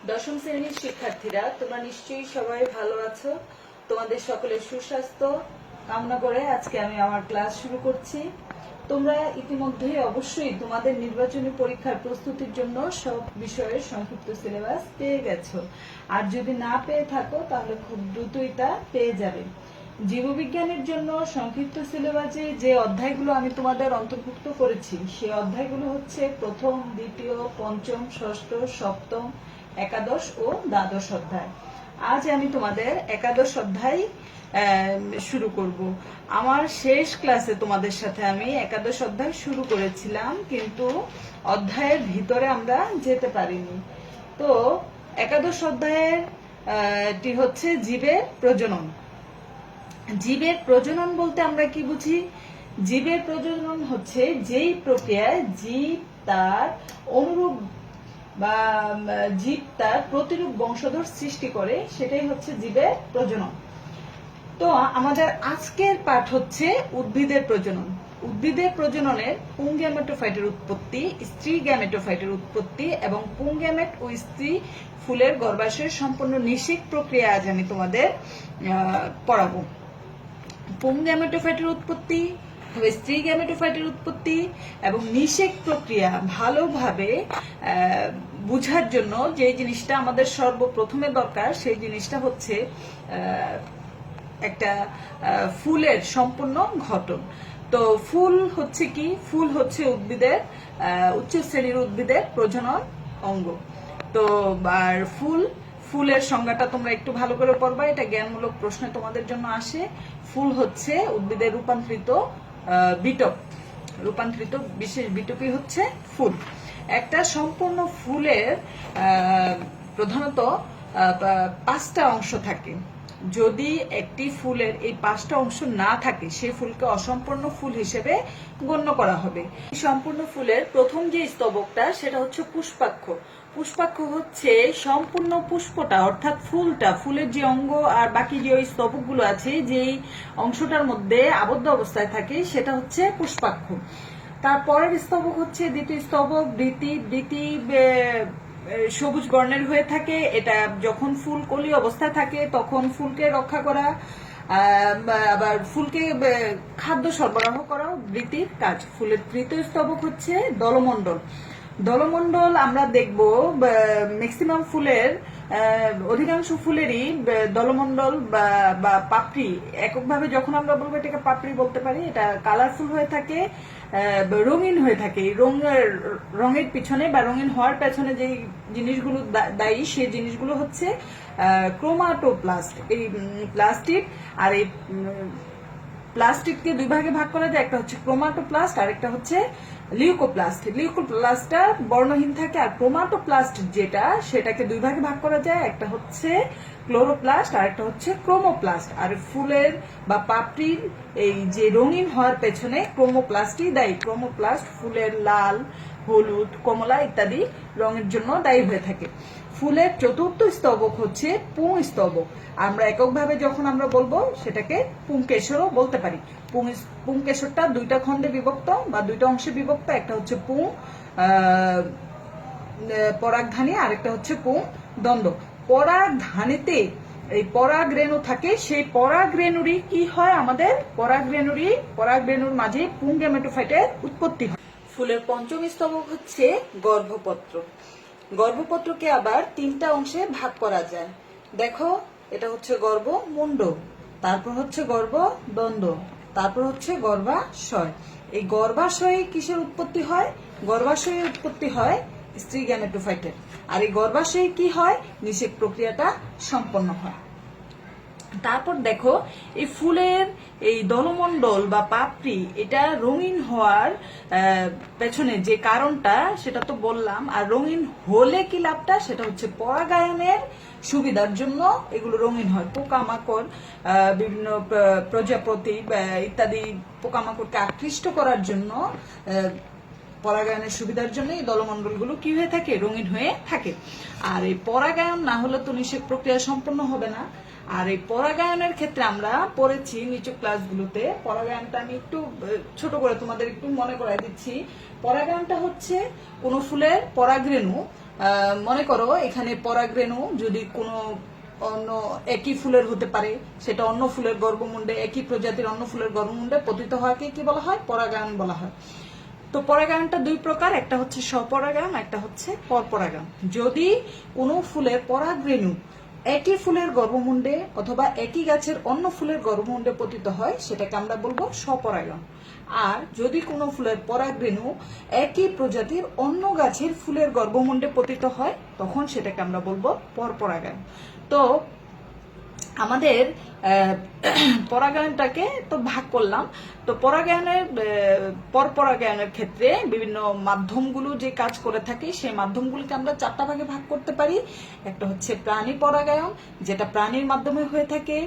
দশম শ্রেণীর শিক্ষার্থীরা, তোমরা নিশ্চয়ই সবাই ভালো আছো। তোমাদের সকলের সুস্বাস্থ্য কামনা করে আজকে আমি আমার ক্লাস শুরু করছি। তোমরা ইতিমধ্যে অবশ্যই তোমাদের নির্বাচনী পরীক্ষার প্রস্তুতির জন্য সব বিষয়ের সংক্ষিপ্ত সিলেবাস পেয়ে গেছো। আর যদি না পেয়ে থাকো তাহলে খুব দ্রুতই তা পেয়ে যাবে। জীববিজ্ঞানের জন্য সংক্ষিপ্ত সিলেবাসে যে অধ্যায়গুলো আমি তোমাদের অন্তর্ভুক্ত করেছি সেই অধ্যায়গুলো হচ্ছে প্রথম, দ্বিতীয়, পঞ্চম, ষষ্ঠ, সপ্তম, একাদশ ও দ্বাদশ অধ্যায়। আজ আমি তোমাদের একাদশ অধ্যায় শুরু করব। আমার শেষ ক্লাসে তোমাদের সাথে আমি একাদশ অধ্যায় শুরু করেছিলাম, কিন্তু অধ্যায়ের ভিতরে আমরা যেতে পারিনি। তো একাদশ অধ্যায়ের টি হচ্ছে জীবের প্রজনন। জীবের প্রজনন বলতে আমরা কি বুঝি? জীবের প্রজনন হচ্ছে যেই প্রক্রিয়ায় জীব তার অনুরূপ বা জীব তার প্রতিরূপ বংশধর সৃষ্টি করে, সেটাই হচ্ছে জীবের প্রজনন। তো আমাদের আজকের পাঠ হচ্ছে উদ্ভিদের প্রজনন। উদ্ভিদের প্রজননের পুংগ্যামেটোফাইটের উৎপত্তি, স্ত্রী গ্যামেটোফাইটের উৎপত্তি এবং পুংগ্যামেট ও স্ত্রী ফুলের গর্ভাশয়ের সম্পূর্ণ নিষেক প্রক্রিয়া আজ আমি তোমাদের পড়াবো। পুংগ্যামেটোফাইটের উৎপত্তি, স্ত্রী গ্যামেটোফাইটের উৎপত্তি এবং নিষেক প্রক্রিয়া ভালোভাবে বুঝার জন্য যে জিনিসটা আমাদের সর্বপ্রথমে দরকার সেই জিনিসটা হচ্ছে একটা ফুলের সম্পূর্ণ গঠন। তো ফুল হচ্ছে কি? ফুল হচ্ছে উদ্ভিদের উচ্চ শ্রেণীর উদ্ভিদের প্রজনন অঙ্গ। তো আর ফুলের সংজ্ঞাটা তোমরা একটু ভালো করে পড়বা, এটা জ্ঞানমূলক প্রশ্নে তোমাদের জন্য আসে। ফুল হচ্ছে উদ্ভিদের রূপান্তরিত বিটপ, রূপান্তরিত বিশেষ বিটপই হচ্ছে ফুল। একটা সম্পূর্ণ ফুলের প্রধানত 5টা অংশ থাকে। যদি একটি ফুলের এই 5টা অংশ না থাকে সেই ফুলকে অসম্পূর্ণ ফুল হিসেবে গণ্য করা হবে। সম্পূর্ণ ফুলের প্রথম যে স্তবকটা সেটা হচ্ছে পুষ্পাক্ষ। পুষ্পাক্ষ হচ্ছে সম্পূর্ণ পুষ্পটা, অর্থাৎ ফুলটা, ফুলের যে অঙ্গ আর বাকি যে ওই স্তবকগুলো আছে যেই অংশটার মধ্যে আবদ্ধ অবস্থায় থাকে সেটা হচ্ছে পুষ্পাক্ষ। তারপরের স্তবক হচ্ছে দ্বিতীয় স্তবক, বৃতি। বৃতি সবুজ বর্ণের হয়ে থাকে। এটা যখন ফুল কলি অবস্থায় থাকে তখন ফুলকে রক্ষা করা, আবার ফুলকে খাদ্য সরবরাহ করা বৃতির কাজ। ফুলের তৃতীয় স্তবক হচ্ছে দলমণ্ডল। দলমণ্ডল আমরা দেখব ম্যাক্সিমাম ফুলের, অধিকাংশ ফুলেরই দলমণ্ডল বা পাপড়ি, এককভাবে যখন আমরা বলবো এটাকে পাপড়ি বলতে পারি, এটা কালারফুল হয়ে থাকে, রঙিন হয়ে থাকে। রঙের পিছনে বা রঙিন হওয়ার পেছনে যে জিনিসগুলো দায়ী সেই জিনিসগুলো হচ্ছে ক্রোমাটোপ্লাস্ট। এই প্লাস্টিক আর এই প্লাস্টিককে দুই ভাগে ভাগ করা যায়, একটা হচ্ছে ক্রোমাটোপ্লাস্ট আর একটা হচ্ছে লিউকোপ্লাস্ট। লিউকোপ্লাস্টটা বর্ণহীন থাকে, আর ক্রোমাটোপ্লাস্ট যেটা সেটাকে দুই ভাগে ভাগ করা যায়, একটা হচ্ছে ক্লোরোপ্লাস্ট আর একটা হচ্ছে ক্রোমোপ্লাস্ট। আর ফুলের বা পাপড়ির এই যে রঙিন হওয়ার পেছনে ক্রোমোপ্লাস্টই দায়ী। ক্রোমোপ্লাস্ট ফুলের লাল, হলুদ, কমলা ইত্যাদি রঙের জন্য দায়ী হয়ে থাকে। ফুলের চতুর্থ স্তবক হচ্ছে পুং স্তবক। আমরা এককভাবে যখন আমরা বলবো সেটাকে পুংকেশরও বলতে পারি। পুংকেশরটা 2টা খণ্ডে বিভক্ত বা 2টা অংশে বিভক্ত। একটা হচ্ছে পুং পরাগধানী আর একটা হচ্ছে পুং দণ্ড। পরাগধানীতে এই পরাগরেণু থাকে, সেই পরাগরেণুরই কি হয়? আমাদের পরাগরেণুর মাঝে পুংগ্যামেটোফাইটের উৎপত্তি হয়। ফুলের পঞ্চম স্তবক হচ্ছে গর্ভপত্র। গর্ভপত্রকে আবার 3টা অংশে ভাগ করা যায়। দেখো, এটা হচ্ছে গর্ভমুণ্ড, তারপর হচ্ছে গর্ভদণ্ড, তারপর হচ্ছে গর্ভাশয়। এই গর্ভাশয়ে কিসের উৎপত্তি হয়? গর্ভাশয়ে উৎপত্তি হয় স্ত্রী গ্যামেটোফাইটের। আর এই গর্ভাশয়ে কি হয়? নিষেক প্রক্রিয়াটা সম্পন্ন হয়। তারপর দেখো, এই ফুলের এই দলমণ্ডল বা পাপড়ি এটা রঙিন হওয়ার পেছনে যে কারণটা সেটা তো বললাম। আর রঙিন হলে কি লাভটা? সেটা হচ্ছে পরাগায়নের সুবিধার জন্য এগুলো রঙিন হয়। পোকামাকড়, বিভিন্ন প্রজাপতি ইত্যাদি পোকামাকড়কে আকৃষ্ট করার জন্য, পরাগায়নের সুবিধার জন্য এই দলমণ্ডলগুলো কি হয়ে থাকে? রঙিন হয়ে থাকে। আর এই পরাগায়ন না হলে তো নিষেক প্রক্রিয়া সম্পন্ন হবে না। আর এই পরাগায়নের ক্ষেত্রে আমরা পড়েছি নিচু ক্লাসগুলোতে। পরাগায়নটা আমি একটু ছোট করে তোমাদের একটু মনে করাই দিচ্ছি। পরাগায়নটা হচ্ছে কোন ফুলের পরাগরেণু মনে করো এখানে পরাগরেণু যদি কোনো অন্য একই ফুলের হতে পারে, সেটা অন্য ফুলের গর্ভমুণ্ডে, একই প্রজাতির অন্য ফুলের গর্ভমুণ্ডে পতিত হওয়াকে কি বলা হয়? পরাগায়ন বলা হয়। তো পরাগায়নটা দুই প্রকার, একটা হচ্ছে স্বপরাগায়ন, একটা হচ্ছে পরপরাগায়ন। যদি কোনো ফুলের পরাগরেণু একই ফুলের গর্ভমুণ্ডে অথবা একই গাছের অন্য ফুলের গর্ভমুণ্ডে পতিত হয়, সেটাকে আমরা বলবো স্বপরাগায়ন। আর যদি কোনো ফুলের পরাগরেণু একই প্রজাতির অন্য গাছের ফুলের গর্ভমুণ্ডে পতিত হয়, তখন সেটাকে আমরা বলবো পরপরাগায়ন। তো আমাদের পরাগায়নটাকে তো ভাগ করলাম। তো পরাগায়নের পরপরাগায়নের ক্ষেত্রে বিভিন্ন মাধ্যমগুলো যে কাজ করে থাকে, সেই মাধ্যমগুলোকে আমরা 4টা ভাগে ভাগ করতে পারি। একটা হচ্ছে প্রাণী পরাগায়ন, যেটা প্রাণীর মাধ্যমে হয়ে থাকে,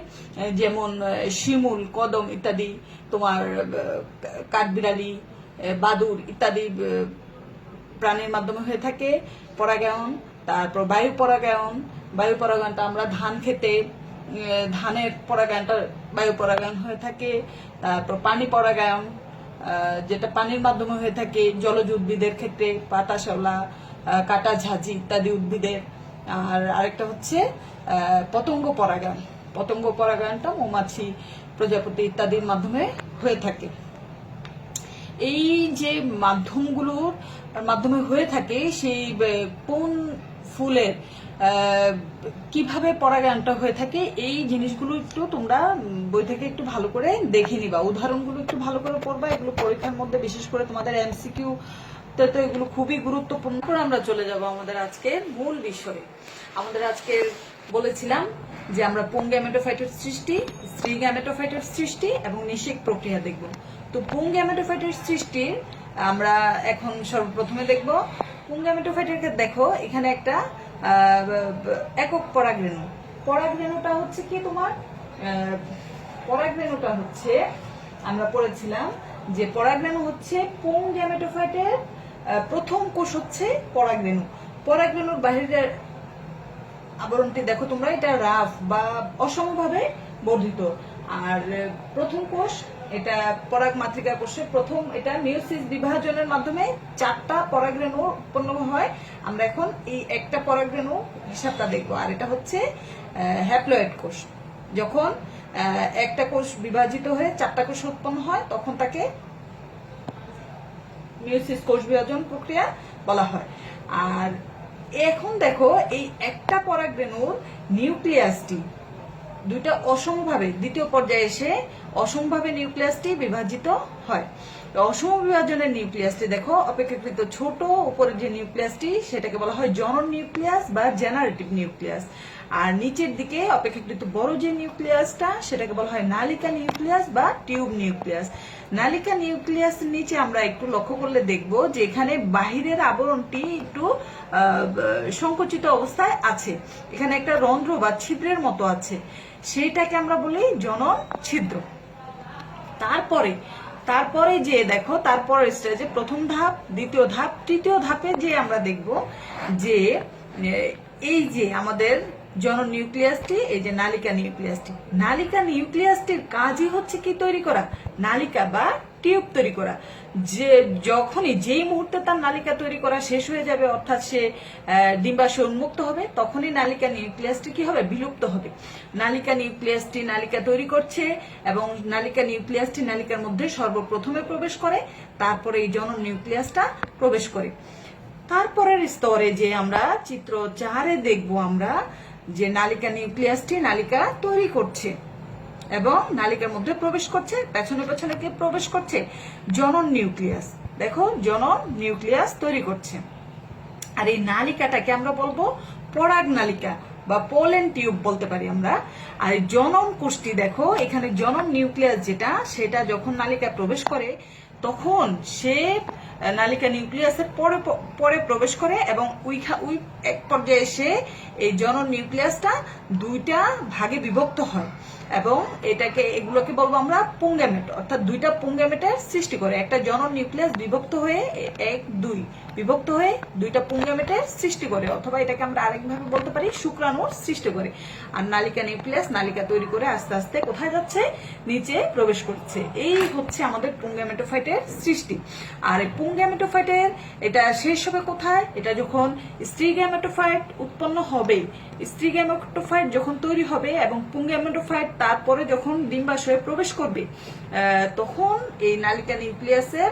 যেমন শিমুল, কদম ইত্যাদি, তোমার কাঠবিড়ালি, বাদুড় ইত্যাদি প্রাণীর মাধ্যমে হয়ে থাকে পরাগায়ন। তারপর বায়ু পরাগায়ন, বায়ু পরাগায়নটা আমরা ধান খেতে, ধানের পরাগায়নটা বায়ু পরাগায়ন হয়ে থাকে। তারপর পানি পরাগায়ন, যেটা পানির মাধ্যমে হয়ে থাকে জলজ উদ্ভিদের ক্ষেত্রে, পাতা শ্যাওলা, কাটা ঝাঁঝি ইত্যাদি উদ্ভিদের। আর আরেকটা হচ্ছে পতঙ্গ পরাগায়ন, পতঙ্গ পরাগায়নটা মৌমাছি, প্রজাপতি ইত্যাদির মাধ্যমে হয়ে থাকে। এই যে মাধ্যমগুলোর মাধ্যমে হয়ে থাকে, সেই কোন ফুলের কিভাবে পরাগায়নটা হয়ে থাকে, এই জিনিসগুলো একটু তোমরা বই থেকে একটু ভালো করে দেখে নিবা, উদাহরণগুলো একটু ভালো করে পড়বা। এগুলো পরীক্ষার মধ্যে বিশেষ করে তোমাদের এমসিকিউ তো এগুলো খুবই গুরুত্বপূর্ণ। আমরা চলে যাব আমাদের আজকের মূল বিষয়ে। আমাদের আজকে বলেছিলাম যে আমরা পুং গ্যামেটোফাইটের সৃষ্টি, স্ত্রী গ্যামেটোফাইটের সৃষ্টি এবং নিষেক প্রক্রিয়া দেখব। তো পুং গ্যামেটোফাইটের সৃষ্টির আমরা এখন সর্বপ্রথমে দেখব। পুং গ্যামেটোফাইটেরকে দেখো, এখানে একটা একক পরাগরেণু। পরাগরেণুটা হচ্ছে কি তোমার, পরাগরেণুটা হচ্ছে আমরা পড়েছিলাম যে পরাগরেণু হচ্ছে পুং গ্যামেটোফাইটের প্রথম কোষ হচ্ছে পরাগরেণু। পরাগরেণুর বাহিরের আবরণটি দেখো তোমরা, এটা রাফ বা অসমভাবে বর্ধিত। আর প্রথম কোষ এটা পরাগ মাতৃকা কোষে প্রথম, এটা মিওসিস বিভাজনের মাধ্যমে 4টা পরাগরেণু উৎপন্ন হয়। আমরা এখন এই একটা পরাগরেণু হিসাবটা দেখবো। আর এটা হচ্ছে হ্যাপ্লয়েড কোষ। যখন একটা কোষ বিভাজিত হয়ে 4টা কোষ উৎপন্ন হয়, তখন তাকে মিওসিস কোষ বিভাজন প্রক্রিয়া বলা হয়। আর এখন দেখো, এই একটা পরাগরেণুর নিউক্লিয়াসটি দুইটা অসমভাবে, দ্বিতীয় পর্যায়ে এসে অসমভাবে নিউক্লিয়াসটি বিভাজিত হয়। অসম বিভাজনের নিউক্লিয়াসটি দেখো অপেক্ষাকৃত ছোট, উপরের যে নিউক্লিয়াসটি সেটাকে বলা হয় জনন নিউক্লিয়াস বা জেনারেটিভ নিউক্লিয়াস। আর নিচের দিকে অপেক্ষাকৃত বড় যে নিউক্লিয়াসটা সেটাকে বলা হয় নালিকা নিউক্লিয়াস বা টিউব নিউক্লিয়াস। নালিকা নিউক্লিয়াস নিচে আমরা একটু লক্ষ্য করলে দেখব যে এখানে বাহিরের আবরণটি একটু সংকুচিত অবস্থায় আছে, এখানে একটা রন্ধ্র বা ছিদ্রের মতো আছে, সেইটাকে আমরা বলি জনন ছিদ্র। তারপরে যে দেখো, তারপরে স্টেজে প্রথম ধাপ, দ্বিতীয় ধাপ, তৃতীয় ধাপে যে আমরা দেখব যে এই যে আমাদের জনন নিউক্লিয়াসটি, এই যে নালিকা নিউক্লিয়াসটি, নালিকা নিউক্লিয়াসটির কাজই হচ্ছে কি তৈরি করা, নালিকা বা টিউব তৈরি করা। যে যখনই, যেই মুহূর্তে তার নালিকা তৈরি করা শেষ হয়ে যাবে, অর্থাৎ সে ডিম্বাশয় উন্মুক্ত হবে, তখনই নালিকা নিউক্লিয়াসটি কি হবে, বিলুপ্ত হবে। নালিকা নিউক্লিয়াসটি নালিকা তৈরি করছে এবং নালিকা নিউক্লিয়াসটি নালিকার মধ্যে সর্বপ্রথমে প্রবেশ করে, তারপরে এই জনন নিউক্লিয়াসটা প্রবেশ করে। তারপরের স্তরে যে আমরা চিত্র 4-এ দেখবো আমরা যে নালিকা নিউক্লিয়াসটি নালিকা তৈরি করছে এবং নালিকার মধ্যে প্রবেশ করছে, পেছনে পেছনে কে প্রবেশ করছে, জনন নিউক্লিয়াস। দেখো জনন নিউক্লিয়াস তৈরি করছে। আর এই নালিকাটাকে আমরা বলবো পরাগ নালিকা বা পোলেন টিউব বলতে পারি আমরা। আর জনন কোষটি দেখো, এখানে জনন নিউক্লিয়াস যেটা, সেটা যখন নালিকায় প্রবেশ করে তখন সে নালিকা নিউক্লিয়াসের পরে প্রবেশ করে এবং ওই এক পর্যায়ে এসে এই জনন নিউক্লিয়াসটা দুইটা ভাগে বিভক্ত হয় এবং এগুলোকে বলবো আমরা পুংগ্যামেট, অর্থাৎ দুইটা পুংগ্যামেটের সৃষ্টি করে। একটা জনন নিউক্লিয়াস বিভক্ত হয়ে 1, 2 বিভক্ত হয়ে দুইটা পুংগামেটের সৃষ্টি করে, অথবা এটাকে আমরা আরেকভাবে বলতে পারি শুক্রাণুর সৃষ্টি করে। আর নালিকা নিউক্লিয়াস নালিকা তৈরি করে আস্তে আস্তে কোথায় যাচ্ছে, নিচে প্রবেশ করছে। এই হচ্ছে আমাদের পুংগামেটোফাইটের সৃষ্টি। আর এই পুংগামেটোফাইটের এটা শেষ হবে কোথায়, এটা যখন স্ত্রী গ্যামেটোফাইট উৎপন্ন হবে, স্ত্রী গ্যামেটোফাইট যখন তৈরি হবে এবং পুংগামেটোফাইট তারপরে যখন ডিম্বাশয়ে প্রবেশ করবে, তখন এই নালিকা নিউক্লিয়াসের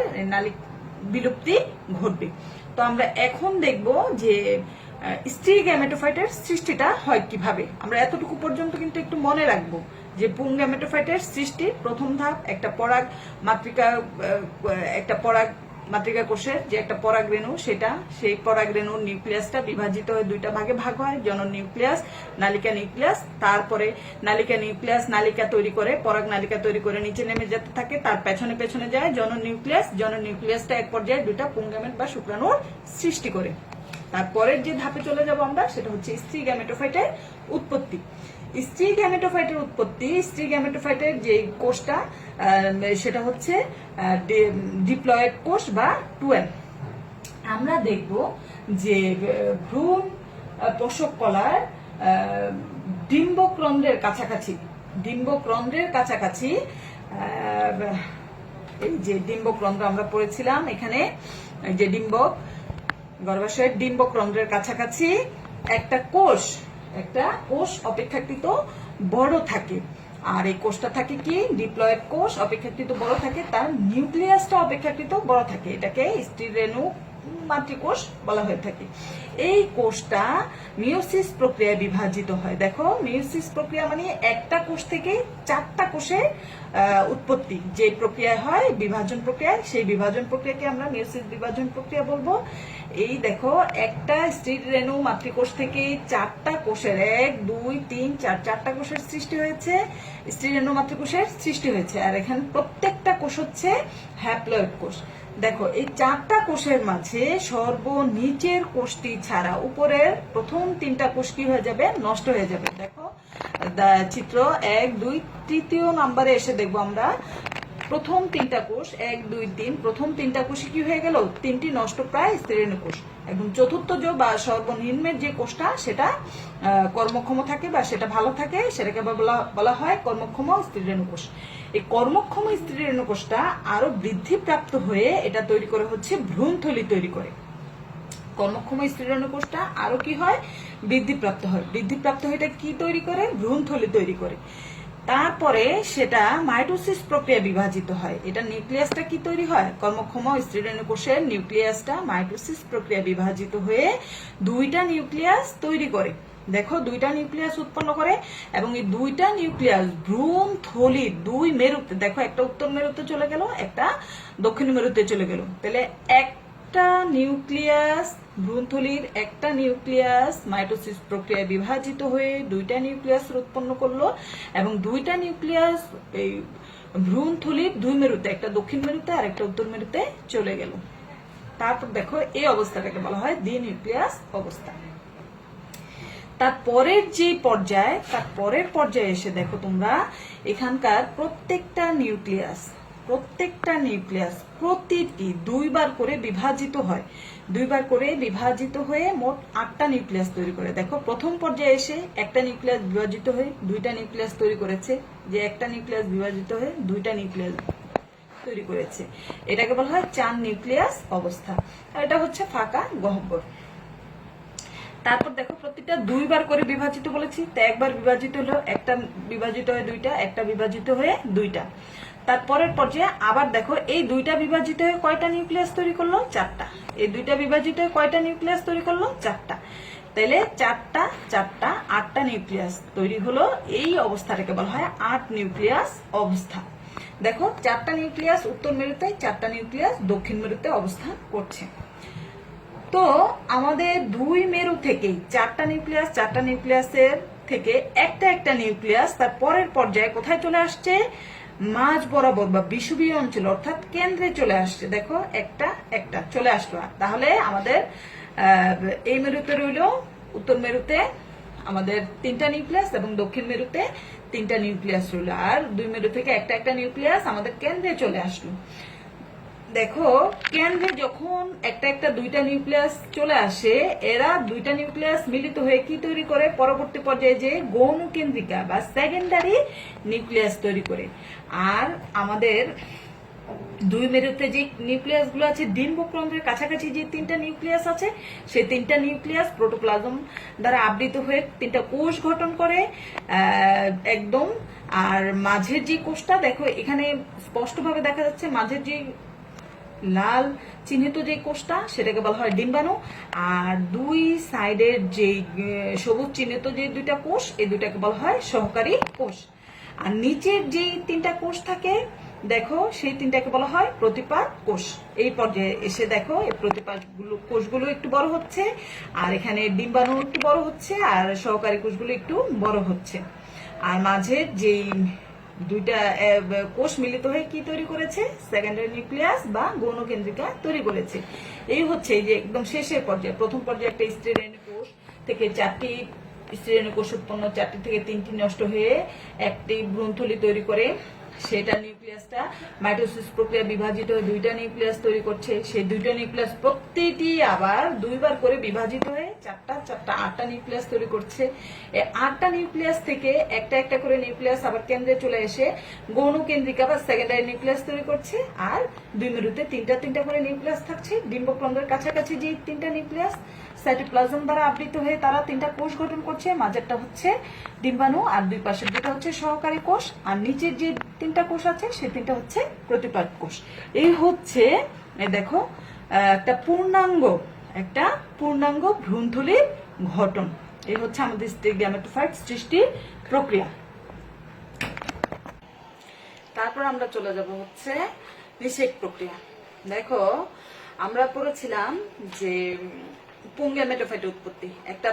বিলুপ্তি ঘটবে। তো আমরা এখন দেখব যে স্ত্রী গ্যামেটোফাইটের সৃষ্টিটা হয় কিভাবে। আমরা এতটুকু পর্যন্ত কিন্তু একটু মনে রাখবো যে পুংগামেটোফাইটের সৃষ্টির প্রথম ধাপ একটা পরাগ মাতৃকা কোষের যে একটা পরাগরেণু, সেই পরাগরেণুর নিউক্লিয়াসটা বিভাজিত হয়ে দুইটা ভাগে ভাগ হয়, জনন নিউক্লিয়াস, নালিকা নিউক্লিয়াস। তারপরে নালিকা নিউক্লিয়াস নালিকা তৈরি করে, পরাগ নালিকা তৈরি করে নিচে নেমে যেতে থাকে, তার পেছনে পেছনে যায় জনন নিউক্লিয়াস। জনন নিউক্লিয়াসটা এক পর্যায়ে দুইটা পুংগামেট বা শুক্রাণুর সৃষ্টি করে। তারপরের যে ধাপে চলে যাব আমরা, সেটা হচ্ছে স্ত্রী গ্যামেটোফাইটের উৎপত্তি। স্ত্রী গ্যামেটোফাইটের উৎপত্তি, স্ত্রী গ্যামেটোফাইটের যে কোষটা সেটা হচ্ছে ডিপ্লয়েড কোষ বা টুয়েল। আমরা দেখব যে ভ্রূণ পোষক কলার ডিম্বক্রন্দ্রের কাছাকাছি এই যে ডিম্বক্রন্দ্র আমরা পড়েছিলাম এখানে, যে গর্ভাশয়ের ডিম্বক্রন্দ্রের কাছাকাছি একটা কোষ অপেক্ষাকৃত বড় থাকে। আর এই কোষটা থাকে কি, ডিপ্লয়েড কোষ অপেক্ষাকৃত বড় থাকে, তার নিউক্লিয়াসটা অপেক্ষাকৃত বড় থাকে। এটাকে স্ত্রী রেণু মাতৃকোষ বলা হয়ে থাকে। এই কোষটা মিওসিস প্রক্রিয়ায় বিভাজিত হয়। দেখো, মিওসিস প্রক্রিয়া মানে একটা কোষ থেকে চারটা কোষের উৎপত্তি যে প্রক্রিয়া হয়, বিভাজন প্রক্রিয়া, সেই বিভাজন প্রক্রিয়াকে আমরা মিওসিস বিভাজন প্রক্রিয়া বলবো। এই দেখো, একটা স্ত্রী রেণু মাতৃকোষ থেকে চারটা কোষের, 1 2 3 4 চারটা কোষের সৃষ্টি হয়েছে, স্ত্রী রেণু মাতৃকোষের সৃষ্টি হয়েছে। আর এখানে প্রত্যেকটা কোষ হচ্ছে হ্যাপ্লয়েড কোষ। দেখো, এই চারটা কোষের মাঝে সর্বনিচের কোষটি ছাড়া উপরের প্রথম তিনটা কোষ কি হয়ে যাবে, নষ্ট হয়ে যাবে। দেখো চিত্র 1 2 তৃতীয় নম্বরে এসে দেখবো আমরা প্রথম তিনটা কোষ 1 2 3, প্রথম তিনটা কোষে কি হয়ে গেল, তিনটি নষ্ট প্রায় স্ত্রীরেণু কোষ। একদম চতুর্থ বা সর্বনিম্নের যে কোষটা সেটা কর্মক্ষম থাকে বা সেটা ভালো থাকে, সেটাকে বলা হয় কর্মক্ষম স্ত্রীরেণু কোষ। এই কর্মক্ষম স্ত্রীরেণু কোষটা আরো বৃদ্ধিপ্রাপ্ত হয়ে এটা তৈরি করে হচ্ছে ভ্রূণথলি তৈরি করে। কর্মক্ষম স্ত্রীরেণু কোষটা আরো কি হয়, বৃদ্ধিপ্রাপ্ত হয়। বৃদ্ধিপ্রাপ্ত হয়ে এটা কি তৈরি করে, ভ্রূণথলি তৈরি করে। তারপরে সেটা মাইটোসিস প্রক্রিয়া বিভাজিত হয়। এটা নিউক্লিয়াসটা কি তৈরি হয়, কর্মক্ষম স্ত্রীরেণু কোষের নিউক্লিয়াসটা মাইটোসিস প্রক্রিয়া বিভাজিত হয়ে দুইটা নিউক্লিয়াস তৈরি করে। দেখো, দুইটা নিউক্লিয়াস উৎপন্ন করে এবং এই দুইটা নিউক্লিয়াস ভ্রূণথলির দুই মেরুতে, দেখো একটা উত্তর মেরুতে চলে গেল, একটা দক্ষিণ মেরুতে চলে গেল। তাহলে একটা নিউক্লিয়াস, ভ্রূণথলির একটা নিউক্লিয়াস মাইটোসিস প্রক্রিয়ায় বিভাজিত হয়ে দুইটা নিউক্লিয়াস উৎপন্ন করলো এবং দুইটা নিউক্লিয়াস এই ভ্রূণথলির দুই মেরুতে, একটা দক্ষিণ মেরুতে আর একটা উত্তর মেরুতে চলে গেল। তারপর দেখো, এই অবস্থাটাকে বলা হয় দ্বি নিউক্লিয়াস অবস্থা। তারপরের পর্যায়ে এসে দেখো তোমরা এখানকার প্রত্যেকটা নিউক্লিয়াস প্রতিটি দুইবার করে বিভাজিত হয়। দুইবার করে বিভাজিত হয়ে মোট 8টা নিউক্লিয়াস তৈরি করে। দেখো, প্রথম পর্যায়ে এসে একটা নিউক্লিয়াস বিভাজিত হয়ে দুইটা নিউক্লিয়াস তৈরি করেছে, যে একটা নিউক্লিয়াস বিভাজিত হয়ে দুইটা নিউক্লিয়াস তৈরি করেছে, এটাকে বলা হয় 4 নিউক্লিয়াস অবস্থা। আর এটা হচ্ছে ফাঁকা গহ্বর। তারপর দেখো, প্রতিটা দুইবার করে বিভাজিত বলেছি, তো একবার বিভাজিত হলো, একটা বিভাজিত হয়ে দুইটা, একটা বিভাজিত হয়ে দুইটা। তারপরের পর্যায়ে আবার দেখো, এই দুইটা বিভাজিত হয়ে কয়টা নিউক্লিয়াস তৈরি করলো, 4টা। এই দুইটা বিভাজিত হয়ে কয়টা নিউক্লিয়াস তৈরি করলো, 4টা। তাহলে 4টা 8টা নিউক্লিয়াস তৈরি হলো। এই অবস্থাটাকে বলা হয় 8 নিউক্লিয়াস অবস্থা। দেখো, 4টা নিউক্লিয়াস উত্তর মেরুতে, 4টা নিউক্লিয়াস দক্ষিণ মেরুতে অবস্থান করছে। তো আমাদের দুই মেরু থেকেই 4টা নিউক্লিয়াসের থেকে একটা নিউক্লিয়াস তার পরের পর্যায়ে কোথায় চলে আসছে, মাঝ বরাবর বা বিষুবীয় অঞ্চল অর্থাৎ কেন্দ্রে চলে আসছে। দেখো, একটা চলে আসলো। তাহলে আমাদের এই মেরুতে রইল, উত্তর মেরুতে আমাদের 3টা নিউক্লিয়াস এবং দক্ষিণ মেরুতে 3টা নিউক্লিয়াস রইল। আর দুই মেরু থেকে একটা নিউক্লিয়াস আমাদের কেন্দ্রে চলে আসলো। দেখো কেন্দ্রে যখন একটা একটা দুইটা নিউক্লিয়াস চলে আসে, এরা দুইটা নিউক্লিয়াস মিলিত হয়ে কি তৈরি করে, পরবর্তী পর্যায়ে যে গৌণ কেন্দ্রিকা বা সেকেন্ডারি নিউক্লিয়াস তৈরি করে। আর আমাদের দুই মেরুতে যে নিউক্লিয়াস গুলো আছে, ডিম্বকেন্দ্রের কাছাকাছি যে তিনটা নিউক্লিয়াস আছে, সেই তিনটা নিউক্লিয়াস প্রোটোপ্লাজম দ্বারা আবৃত হয়ে তিনটা কোষ গঠন করে একদম। আর মাঝের যে কোষটা দেখো এখানে স্পষ্টভাবে দেখা যাচ্ছে, মাঝের যে লাল চিহ্নিত যে কোষটা সেটাকে বলা হয় ডিম্বাণু, আর দুই সাইডের যে সবুজ চিহ্নিত যে দুইটা কোষ, এই দুইটাকে বলা হয় সহকারী কোষ। আর নিচের যে তিনটা কোষ থাকে দেখো, সেই তিনটাকে বলা হয় প্রতিপাদ কোষ। এই পর্যায়ে এসে দেখো এই প্রতিপাদ কোষগুলো একটু বড় হচ্ছে, আর এখানে ডিম্বাণু একটু বড় হচ্ছে, আর সহকারী কোষগুলো একটু বড় হচ্ছে। আর মাঝের যেই দুইটা কোষ মিলিত হয়ে কি তৈরি করেছে, সেকেন্ডারি নিউক্লিয়াস বা গৌণ কেন্দ্রিকা তৈরি করেছে। এই হচ্ছে যে একদম শেষের পর্যায়ে, প্রথম পর্যায়ে একটা স্টেরেনীয় কোষ থেকে চারটি স্টেরেনীয় কোষ উৎপন্ন, চারটি থেকে তিনটি নষ্ট হয়ে একটি ভ্রূণথলি তৈরি করে। সেটা নিউক্লিয়াসটা মাইটোসিস প্রক্রিয়া বিভাজিত হয়ে দুইটা নিউক্লিয়াস তৈরি করছে। সেই দুইটা নিউক্লিয়াস প্রত্যেকটি আবার দুইবার করে বিভাজিত হয়ে আটটা নিউক্লিয়াস তৈরি করছে। এই আটটা নিউক্লিয়াস থেকে একটা একটা করে নিউক্লিয়াস আবার কেন্দ্রে চলে এসে গৌণ কেন্দ্রিকা বা সেকেন্ডারি নিউক্লিয়াস তৈরি করছে। আর দুই মেরুতে তিনটা করে নিউক্লিয়াস থাকছে। ডিম্বকেন্দ্রের কাছাকাছি যে তিনটা নিউক্লিয়াস সাইটোপ্লাজম দ্বারা আবৃত হয়ে তারা তিনটা কোষ গঠন করছে। মাঝেরটা হচ্ছে ডিম্বাণু, আর দুই পাশের দুটো হচ্ছে সহকারী কোষ, আর নিচের যে তিনটা কোষ আছে সেই তিনটা হচ্ছে প্রতিপাদ কোষ। এই হচ্ছে দেখো একটা পূর্ণাঙ্গ ভ্রূণথলির গঠন। এই হচ্ছে আমাদের স্টেক গ্যামেটোফাইট সৃষ্টির প্রক্রিয়া। তারপর আমরা চলে যাব হচ্ছে নিষেক প্রক্রিয়া। দেখো আমরা পড়েছিলাম যে পুং গ্যামেটোফাইটের উৎপত্তি। একটা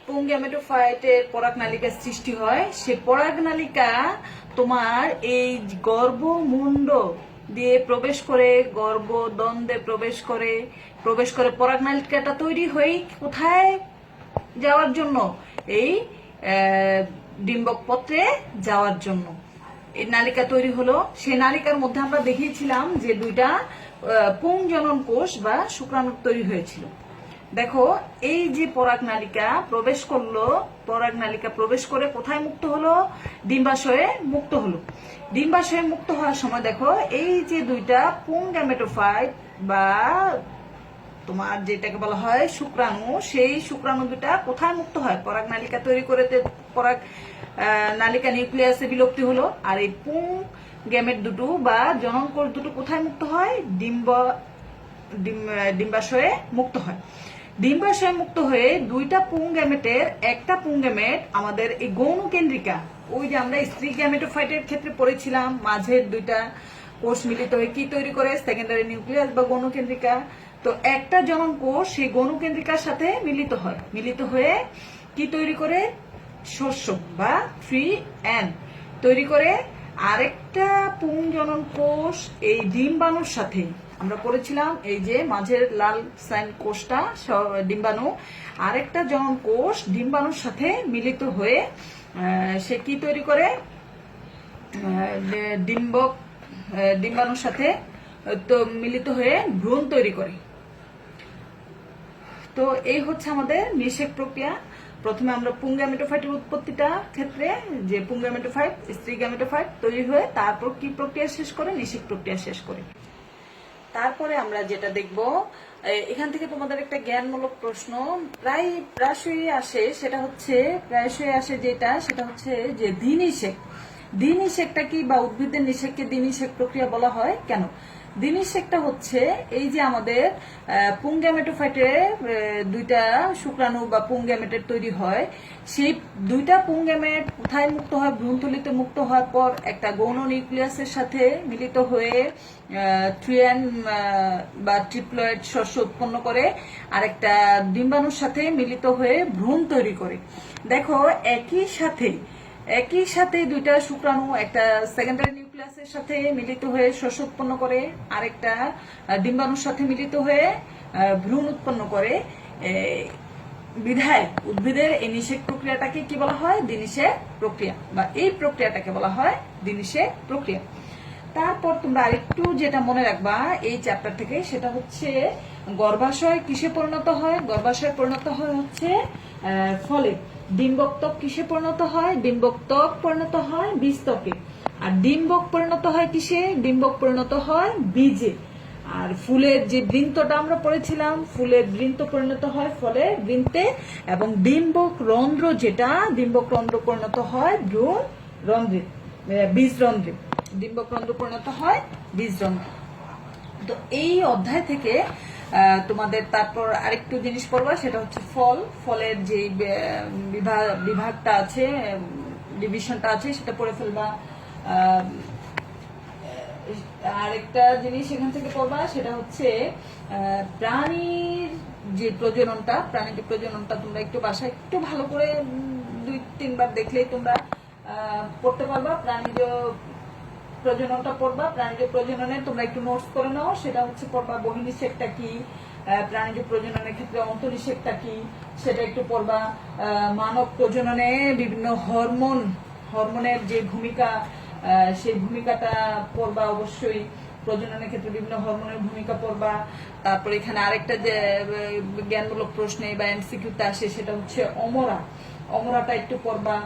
পুং গ্যামেটোফাইটের পরাগনালিকার সৃষ্টি হয়। সে পরাগনালিকা তোমার এই গর্ভমুণ্ড দিয়ে প্রবেশ করে, গর্ভদ্বন্দ্বে প্রবেশ করে পরাগনালিকাটা তৈরি হয়ে কোথায় যাওয়ার জন্য, এই ডিম্বক পত্রে যাওয়ার জন্য এই নালিকা তৈরি হলো। সেই নালিকার মধ্যে আমরা দেখিয়েছিলাম যে দুইটা পুংজনন কোষ বা শুক্রাণু তৈরি হয়েছিল। দেখো এই যে পরাগনালিকা প্রবেশ করলো, পরাগনালিকা প্রবেশ করে কোথায় মুক্ত হলো, ডিম্বাশয়ে মুক্ত হলো। ডিম্বাশয়ে মুক্ত হওয়ার সময় দেখো এই যে দুইটা পুং গ্যামেটোফাইট বা তোমার যেটাকে বলা হয় শুক্রাণু, সেই শুক্রাণু দুটা কোথায় মুক্ত হয়, পরাগনালিকা তৈরি করে পরাগ নালিকা নিউক্লিয়াসে বিলুপ্তি হলো। আর এই পুং গ্যামেট দুটো বা জনন কোষ দুটো কোথায় মুক্ত হয়, ডিম্বাশয়ে মুক্ত হয়। ডিম্বাশয়ে মুক্ত হয়ে দুইটা পুং গ্যামেটের একটা পুং গ্যামেট আমাদের এই গৌণ কেন্দ্রিকা, ওই যে আমরা স্ত্রী গ্যামেটোফাইটের ক্ষেত্রে পড়েছিলাম, মাঝের দুইটা কোষ মিলিত হয়ে কি তৈরি করে, সেকেন্ডারি নিউক্লিয়াস বা গৌণ কেন্দ্রিকা। তো একটা জনন কোষ সেই গৌণ কেন্দ্রিকার সাথে মিলিত হয়ে কি তৈরি করে, শস্য বা ফ্রি অ্যান তৈরি করে। আরেকটা পুং জনন কোষ এই ডিম্বাণুর সাথে, আমরা পড়েছিলাম এই যে মাঝের লাল সাইন কোষটা ডিম্বাণু, আরেকটা জনন কোষ ডিম্বাণুর সাথে মিলিত হয়ে সে কি তৈরি করে, ডিম্বাণুর সাথে তো মিলিত হয়ে ভ্রূণ তৈরি করে। তো এই হচ্ছে আমাদের নিষেক প্রক্রিয়া। প্রথমে আমরা পুং গ্যামেটোফাইটের উৎপত্তিটা ক্ষেত্রে যে পুং গ্যামেটোফাইট স্ত্রী গ্যামেটোফাইট তৈরি হয়ে তারপর কি প্রক্রিয়া শেষ করে, নিষেক প্রক্রিয়া শেষ করে। তারপরে আমরা যেটা দেখব, এখান থেকে তোমাদের একটা জ্ঞানমূলক প্রশ্ন প্রায়শই আসে, সেটা হচ্ছে সেটা হচ্ছে যে দ্বিনিষেকটা কি, বা উদ্ভিদের নিষেককে দ্বিনিষেক প্রক্রিয়া বলা হয় কেন? দ্বিনিষেকটা হচ্ছে এই যে আমাদের পুং গ্যামেটোফাইটে দুইটা শুক্রাণু বা পুং গ্যামেটের তৈরি হয়, সেই দুইটা পুং গ্যামেট কোথায় মুক্ত হয়, ভ্রূণথলিতে মুক্ত হওয়ার পর একটা গৌণ নিউক্লিয়াসের সাথে মিলিত হয়ে ট্রিয়ান বা ট্রিপ্লয়েড শস্য উৎপন্ন করে, আর একটা ডিম্বাণুর সাথে মিলিত হয়ে ভ্রূণ তৈরি করে। দেখো একই সাথে দুইটা শুক্রাণু একটা সেকেন্ডারি নিউক্লিয়াসের সাথে মিলিত হয়ে শস্য উৎপন্ন করে, আরেকটা ডিম্বাণুর সাথে মিলিত হয়ে ভ্রূণ উৎপন্ন করে। বিধায় উদ্ভিদের এই নিষেক প্রক্রিয়াটাকে কি বলা হয়, দ্বিনিষেক প্রক্রিয়া, বা এই প্রক্রিয়াটাকে বলা হয় দ্বিনিষেক প্রক্রিয়া। তারপর তোমরা আরেকটু যেটা মনে রাখবা এই চ্যাপ্টার থেকে, সেটা হচ্ছে গর্ভাশয় কিসে পরিণত হয়। গর্ভাশয় পরিণত হয় হচ্ছে ফলে। ডিম্বকত্বক কিসে পরিণত হয়? ডিম্বকত্বক পরিণত হয় বীজত্বকে। আর ডিম্বক পরিণত হয় কিসে? ডিম্বক পরিণত হয় বীজে। আর ফুলের যে বৃন্তটা আমরা পড়েছিলাম, ফুলের বৃন্ত পরিণত হয় ফলে বৃন্তে। এবং ডিম্বক রন্ধ্র যেটা, ডিম্বক রন্ধ্র পরিণত হয় ভ্রূণ রন্ধ্রে, বীজ রন্ধ্রে। ডিম্বক রন্ধ্র পরিণত হয় বীজ রন্ধ্রে। তো এই অধ্যায় থেকে তোমাদের তারপর আরেকটু জিনিস পড়বা, সেটা হচ্ছে ফল। ফলের যে বিভাগটা আছে, ডিভিশনটা আছে, সেটা পড়ে ফেলবা। আরেকটা জিনিস এখান থেকে পড়বা, সেটা হচ্ছে প্রাণীর যে প্রজননটা, প্রাণীর যে প্রজননটা তোমরা একটু বাসায় একটু ভালো করে 2-3 বার দেখলেই তোমরা পড়তে পারবা। প্রাণীজ প্রজননটা পড়বা। প্রাণীজ প্রজননে তোমরা একটু নোটস করে নাও। সেটা হচ্ছে পড়বা বহির্নিষেকটা কি, প্রাণীজ প্রজননের ক্ষেত্রে অন্তর্নিষেকটা কি সেটা একটু পড়বা। মানব প্রজননে বিভিন্ন হরমোনের যে ভূমিকা, সেই ভূমিকাটা পড়বা অবশ্যই। প্রজননের ক্ষেত্রে বিভিন্ন হরমোনের ভূমিকা পড়বা। তারপর এখানে আরেকটা যে জ্ঞানমূলক প্রশ্নে বা এমসিকিউতে আসে, সেটা হচ্ছে অমরাটা একটু পড়বা।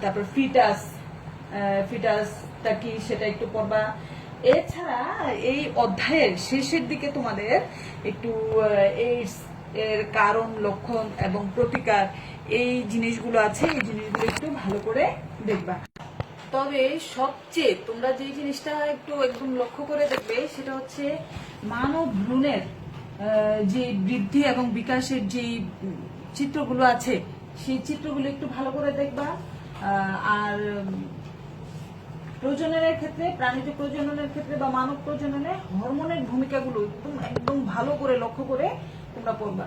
তারপর ফিটাসটা কি সেটা একটু পড়বা। এছাড়া এই অধ্যায়ের শেষের দিকে তোমাদের একটু এইডস এর কারণ, লক্ষণ এবং প্রতিকার, এই জিনিসগুলো আছে, এই জিনিসগুলো একটু ভালো করে দেখবা। তবে সবচেয়ে তোমরা যে জিনিসটা একটু একদম লক্ষ্য করে দেখবে, সেটা হচ্ছে মানব ভ্রূণের যে বৃদ্ধি এবং বিকাশের যে চিত্রগুলো আছে, সেই চিত্রগুলো একটু ভালো করে দেখবা। আর প্রজননের ক্ষেত্রে, প্রাণীজ প্রজননের ক্ষেত্রে বা মানব প্রজননে হরমোনের ভূমিকাগুলো একদম ভালো করে লক্ষ্য করে তোমরা পড়বা।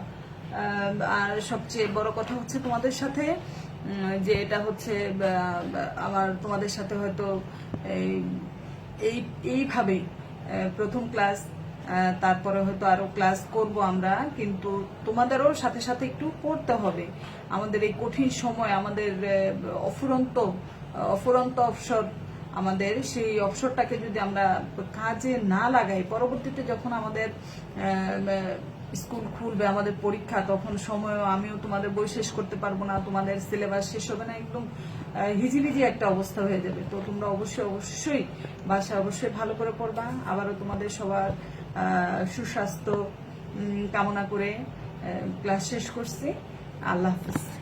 আর সবচেয়ে বড় কথা হচ্ছে তোমাদের সাথে যে এটা হচ্ছে আমার তোমাদের সাথে হয়তো এইভাবেই প্রথম ক্লাস, তারপরে হয়তো আরো ক্লাস করব আমরা, কিন্তু তোমাদেরও সাথে সাথে একটু পড়তে হবে। আমাদের এই কঠিন সময়, আমাদের অফুরন্ত অবসর, আমাদের সেই অবসরটাকে যদি আমরা কাজে না লাগাই, পরবর্তীতে যখন আমাদের স্কুল খুলবে, আমাদের পরীক্ষা, তখন সময়ও আমিও তোমাদের বই শেষ করতে পারবো না, তোমাদের সিলেবাস শেষ হবে না, একদম হিজিবিজি একটা অবস্থা হয়ে যাবে। তো তোমরা অবশ্যই বাসায় অবশ্যই ভালো করে পড়বা। আবারও তোমাদের সবার সুস্বাস্থ্য কামনা করে ক্লাস শেষ করছি। আল্লাহ হাফিজ।